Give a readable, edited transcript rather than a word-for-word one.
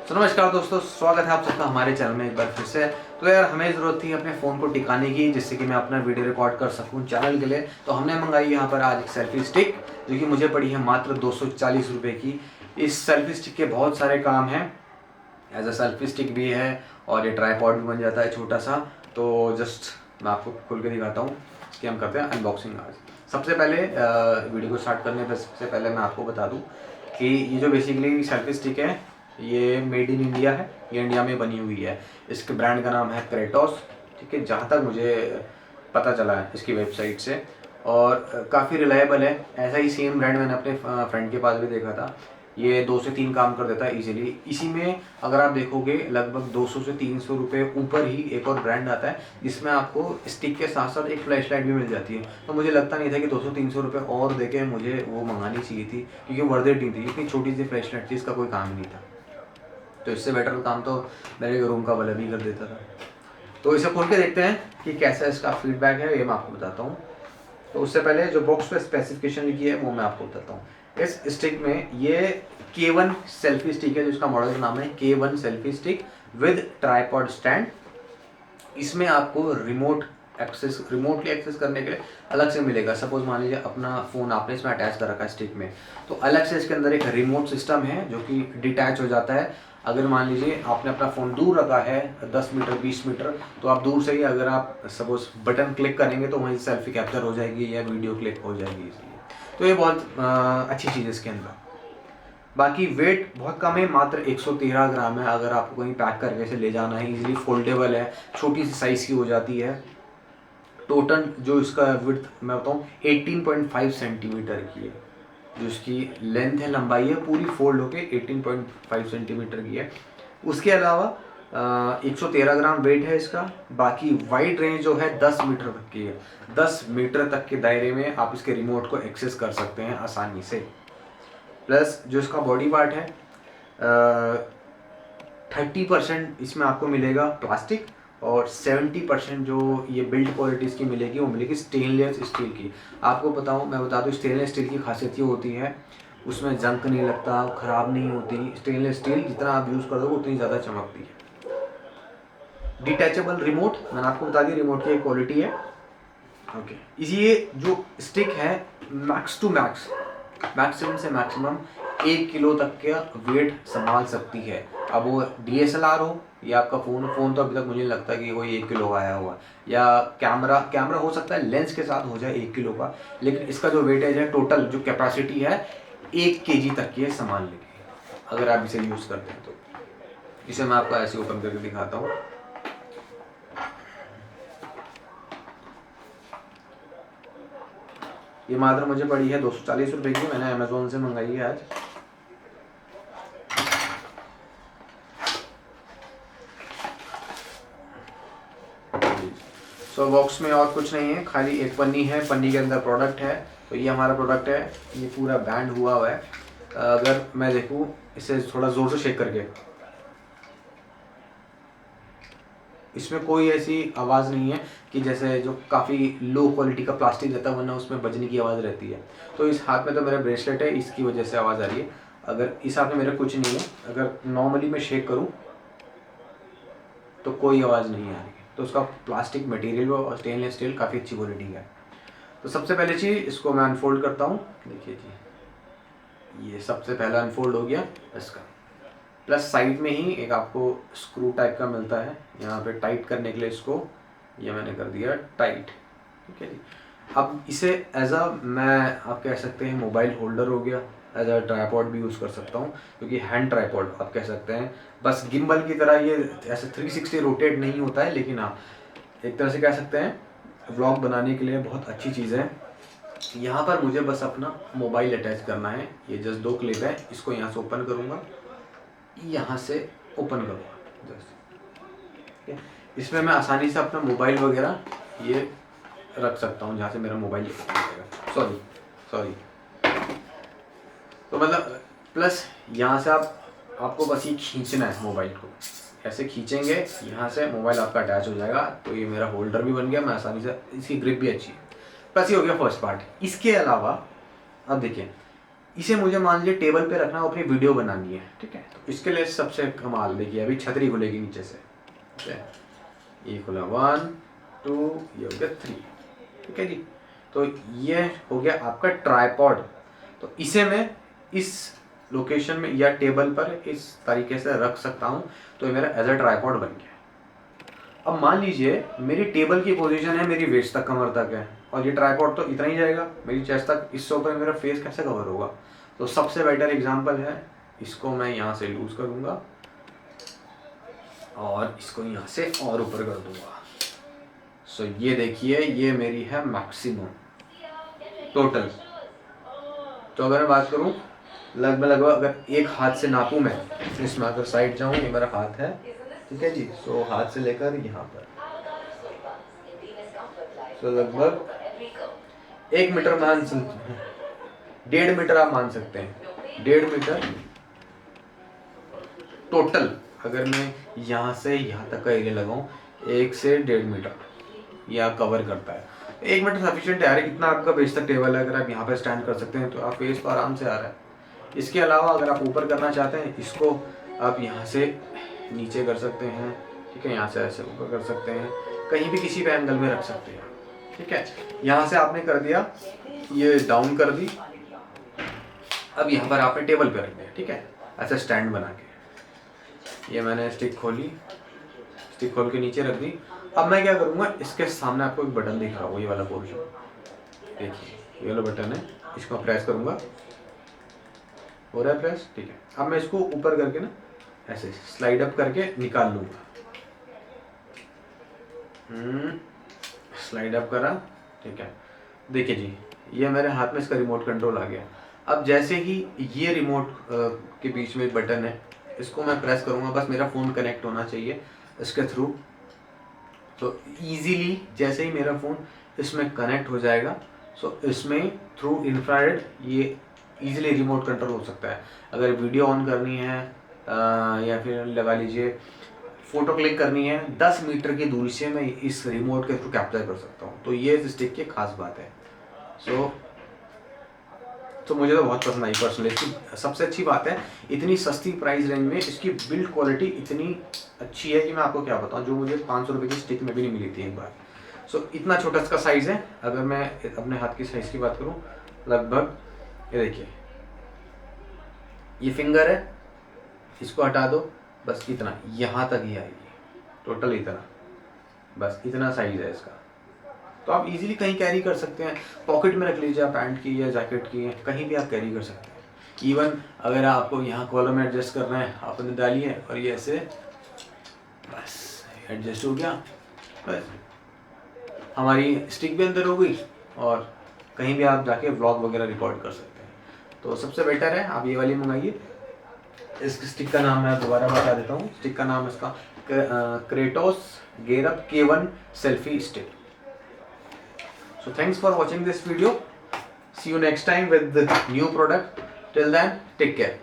तो नमस्कार दोस्तों, स्वागत है आप सबका हमारे चैनल में एक बार फिर से। तो यार हमें ज़रूरत थी अपने फ़ोन को टिकाने की, जिससे कि मैं अपना वीडियो रिकॉर्ड कर सकूं चैनल के लिए। तो हमने मंगाई यहाँ पर आज एक सेल्फी स्टिक, जो कि मुझे पड़ी है मात्र 240 रुपये की। इस सेल्फी स्टिक के बहुत सारे काम हैं, एज अ सेल्फी स्टिक भी है और ये ट्राईपॉड भी बन जाता है छोटा सा। तो जस्ट मैं आपको खोल के दिखाता हूँ। इसकी हम करते हैं अनबॉक्सिंग आज। सबसे पहले वीडियो को स्टार्ट करने से पहले मैं आपको बता दूँ कि ये जो बेसिकली सेल्फी स्टिक है, ये मेड इन इंडिया है, ये इंडिया में बनी हुई है। इसके ब्रांड का नाम है क्रेटोस, ठीक है, जहाँ तक मुझे पता चला है इसकी वेबसाइट से। और काफ़ी रिलायबल है। ऐसा ही सेम ब्रांड मैंने अपने फ्रेंड के पास भी देखा था। ये 2 से 3 काम कर देता है इजीली। इसी में अगर आप देखोगे लगभग 200 से 300 रुपये ऊपर ही एक और ब्रांड आता है, जिसमें आपको स्टिक के साथ साथ एक फ्लैश लाइट भी मिल जाती है। तो मुझे लगता नहीं था कि 200-300 रुपये और देके मुझे वो मंगानी चाहिए थी, क्योंकि वर्थ इट नहीं थी। इतनी छोटी सी फ्लैश लाइट थी, इसका कोई काम ही नहीं था। तो इससे बेटर काम तो मेरे रूम का बल्ब ही कर देता था। तो इसे खोल के देखते हैं कि कैसा इसका फीडबैक है, ये मैं आपको बताता हूँ। तो उससे पहले जो बॉक्स पे स्पेसिफिकेशन लिखी है वो मैं आपको बताता हूँ। इस स्टिक में ये K1 सेल्फी स्टिक है, जिसका मॉडल का नाम है K1 selfie stick with tripod stand. इसमें आपको रिमोटली एक्सेस करने के लिए अलग से मिलेगा। सपोज मान लीजिए अपना फ़ोन आपने इसमें अटैच कर रखा है स्टिक में, तो अलग से इसके अंदर एक रिमोट सिस्टम है जो कि डिटैच हो जाता है। अगर मान लीजिए आपने अपना फ़ोन दूर रखा है 10 मीटर 20 मीटर, तो आप दूर से ही अगर आप सपोज बटन क्लिक करेंगे तो वहीं सेल्फी कैप्चर हो जाएगी या वीडियो क्लिक हो जाएगी इसलिए। तो ये बहुत अच्छी चीज़ है इसके अंदर। बाकी वेट बहुत कम है, मात्र 113 ग्राम है। अगर आपको कहीं पैक करके से ले जाना है, इजीली फोल्डेबल है, छोटी सी साइज़ की हो जाती है। टोटल जो इसका विड्थ मैं बताऊँ 18.5 सेंटीमीटर की है। जो इसकी लेंथ है, लंबाई है, पूरी फोल्ड होके 18.5 सेंटीमीटर की है। उसके अलावा 113 ग्राम वेट है इसका। बाकी वाइड रेंज जो है 10 मीटर तक की है। 10 मीटर तक के दायरे में आप इसके रिमोट को एक्सेस कर सकते हैं आसानी से। प्लस जो इसका बॉडी पार्ट है, 30% इसमें आपको मिलेगा प्लास्टिक और 70% जो ये बिल्ड क्वालिटी इसकी मिलेगी वो मिलेगी स्टेनलेस स्टील की। आपको मैं बता दूँ स्टेनलेस स्टील की खासियत ये होती है, उसमें जंग नहीं लगता, ख़राब नहीं होती। स्टेनलेस स्टील जितना आप यूज़ करोगे उतनी ज़्यादा चमकती है। डिटैचेबल रिमोट, मैंने आपको बता दी रिमोट की क्वालिटी है। ओके, ये जो स्टिक है मैक्स टू मैक्स, मैक्सिमम से मैक्सिमम 1 किलो तक का वेट संभाल सकती है। अब वो DSLR हो या आपका फ़ोन तो अभी तक मुझे नहीं लगता कि कोई 1 किलो का आया हुआ, या कैमरा हो सकता है लेंस के साथ हो जाए 1 किलो का। लेकिन इसका जो वेटेज है, टोटल जो कैपेसिटी है 1 केजी तक की है संभालने की, अगर आप इसे यूज़ करते हैं तो। इसे मैं आपको ऐसे ओपन करके दिखाता हूँ। ये मात्र मुझे पड़ी है 240 रुपये की, मैंने अमेज़ोन से मंगाई है आज। सो बॉक्स में और कुछ नहीं है, खाली एक पन्नी है, पन्नी के अंदर प्रोडक्ट है। तो ये हमारा प्रोडक्ट है, ये पूरा बैंड हुआ है। अगर मैं देखूँ इसे थोड़ा ज़ोर से शेक करके, इसमें कोई ऐसी आवाज़ नहीं है कि जैसे जो काफ़ी लो क्वालिटी का प्लास्टिक रहता है वरना उसमें बजने की आवाज़ रहती है। तो इस हाथ में तो मेरा ब्रेसलेट है, इसकी वजह से आवाज़ आ रही है। अगर इस हाथ में मेरा कुछ नहीं है, अगर नॉर्मली मैं शेक करूँ तो कोई आवाज़ नहीं आ रही है। तो उसका प्लास्टिक मटेरियल और स्टेनलेस स्टील काफ़ी अच्छी क्वालिटी का है। तो सबसे पहले चीज़ इसको मैं अनफोल्ड करता हूँ। देखिए जी, ये सबसे पहला अनफोल्ड हो गया इसका। प्लस साइड में ही एक आपको स्क्रू टाइप का मिलता है, यहाँ पे टाइट करने के लिए इसको ये मैंने कर दिया टाइट, ठीक है जी। अब इसे एज अ मैं आप कह सकते हैं मोबाइल होल्डर हो गया, एज अ ट्राईपॉड भी यूज़ कर सकता हूँ, क्योंकि हैंड ट्राईपॉड आप कह सकते हैं। बस गिम्बल की तरह ये ऐसे 360 रोटेट नहीं होता है, लेकिन हाँ एक तरह से कह सकते हैं व्लॉग बनाने के लिए बहुत अच्छी चीज़ है। यहाँ पर मुझे बस अपना मोबाइल अटैच करना है। ये जस्ट 2 क्लिप है, इसको यहाँ से ओपन करूँगा, यहाँ से ओपन करूँगा जस्ट। इसमें मैं आसानी से अपना मोबाइल वगैरह ये रख सकता हूँ, जहाँ से मेरा मोबाइल सॉरी। तो मतलब प्लस यहाँ से आपको बस ये खींचना है मोबाइल को, ऐसे खींचेंगे यहाँ से मोबाइल आपका अटैच हो जाएगा। तो ये मेरा होल्डर भी बन गया, मैं आसानी से, इसकी ग्रिप भी अच्छी है। बस ये हो गया फर्स्ट पार्ट। इसके अलावा अब देखिए इसे मुझे मान लीजिए टेबल पे रखना, अपनी वीडियो बनानी है, ठीक है। तो इसके लिए सबसे कमाल देखिए, अभी छतरी खुलेगी नीचे से, ठीक है। ये खुला 1 2, ये हो गया 3, ठीक है जी। तो ये हो गया आपका ट्राइपॉड। तो इसे मैं इस लोकेशन में या टेबल पर इस तरीके से रख सकता हूँ, तो ये मेरा एज अ ट्राइपॉड बन गया। अब मान लीजिए मेरी टेबल की पोजीशन है मेरी वेस्ट तक, कमर तक है, और ये ट्राइपॉड तो इतना ही जाएगा मेरी चेस्ट तक, इससे ऊपर मेरा फेस कैसे कवर होगा। तो सबसे बेटर एग्जांपल है, इसको मैं यहाँ से लूज करूँगा और इसको यहाँ से और ऊपर कर दूंगा। सो ये देखिए, ये मेरी है मैक्सिमम टोटल। तो अगर मैं बात करूँ लगभग अगर एक हाथ से नापूँ मैं, इसमें अगर साइड जाऊँ, ये मेरा हाथ है, ठीक है जी। सो हाथ से लेकर यहाँ पर, सो लगभग 1 मीटर मान सकते हैं, 1.5 मीटर आप मान सकते हैं, 1.5 मीटर टोटल। अगर मैं यहाँ से यहाँ तक का एरिया लगाऊँ, 1 से 1.5 मीटर या कवर करता है। 1 मीटर सफिशिएंट है यार, इतना आपका बेस तक टेबल है, अगर आप यहाँ पे स्टैंड कर सकते हैं तो आप फेस पर आराम से आ रहा है। इसके अलावा अगर आप ऊपर करना चाहते हैं, इसको आप यहाँ से नीचे कर सकते हैं, ठीक है, यहाँ से ऐसे ऊपर कर सकते हैं, कहीं भी किसी भी एंगल में रख सकते हैं, ठीक है। यहाँ से आपने कर दिया, ये डाउन कर दी, अब यहाँ पर आपने टेबल पे रख दिया, ठीक है, ऐसा स्टैंड बना के। ये मैंने स्टिक खोली, स्टिक खोल के नीचे रख दी। अब मैं क्या करूँगा, इसके सामने आपको एक बटन दिख रहा होगा, ये वाला पोर्शन, देखिए ये वाला बटन है, इसको प्रेस करूँगा, हो रहा है प्रेस, ठीक है। अब मैं इसको ऊपर करके ना ऐसे स्लाइड अप करके निकाल लूँगा, स्लाइड अप करा, ठीक है। देखिए जी, ये मेरे हाथ में इसका रिमोट कंट्रोल आ गया। अब जैसे ही ये रिमोट के बीच में एक बटन है, इसको मैं प्रेस करूँगा, बस मेरा फ़ोन कनेक्ट होना चाहिए इसके थ्रू। तो इजीली जैसे ही मेरा फ़ोन इसमें कनेक्ट हो जाएगा, सो इसमें थ्रू इंफ्रारेड ये इजीली रिमोट कंट्रोल हो सकता है। अगर वीडियो ऑन करनी है या फिर लगा लीजिए फ़ोटो क्लिक करनी है, 10 मीटर की दूरी से मैं इस रिमोट के थ्रू कैप्चर कर सकता हूँ। तो ये इस स्टिक की खास बात है। तो मुझे तो बहुत पसंद आई पर्सनली। इसकी सबसे अच्छी बात है, इतनी सस्ती प्राइस रेंज में इसकी बिल्ड क्वालिटी इतनी अच्छी है कि मैं आपको क्या बताऊं, जो मुझे 500 रुपये की स्टिक में भी नहीं मिली थी एक बार। इतना छोटा इसका साइज़ है। अगर मैं अपने हाथ की साइज़ की बात करूं, लगभग ये देखिए, ये फिंगर है, इसको हटा दो, बस इतना यहाँ तक ही आएगी, टोटल इतना, बस इतना साइज़ है इसका। तो आप इजीली कहीं कैरी कर सकते हैं, पॉकेट में रख लीजिए आप, पैंट की या जैकेट की, कहीं भी आप कैरी कर सकते हैं। इवन अगर आपको यहाँ कॉलर में एडजस्ट करना है, आपने डालिए और ये ऐसे बस एडजस्ट हो गया, बस हमारी स्टिक भी अंदर हो गई और कहीं भी आप जाके व्लॉग वगैरह रिकॉर्ड कर सकते हैं। तो सबसे बेटर है आप ये वाली मंगाइए। इस स्टिक का नाम मैं दोबारा बता देता हूँ, स्टिक का नाम इसका Kratos gear up K1 selfie stick. So thanks for watching this video. See you next time with the new product. Till then, take care.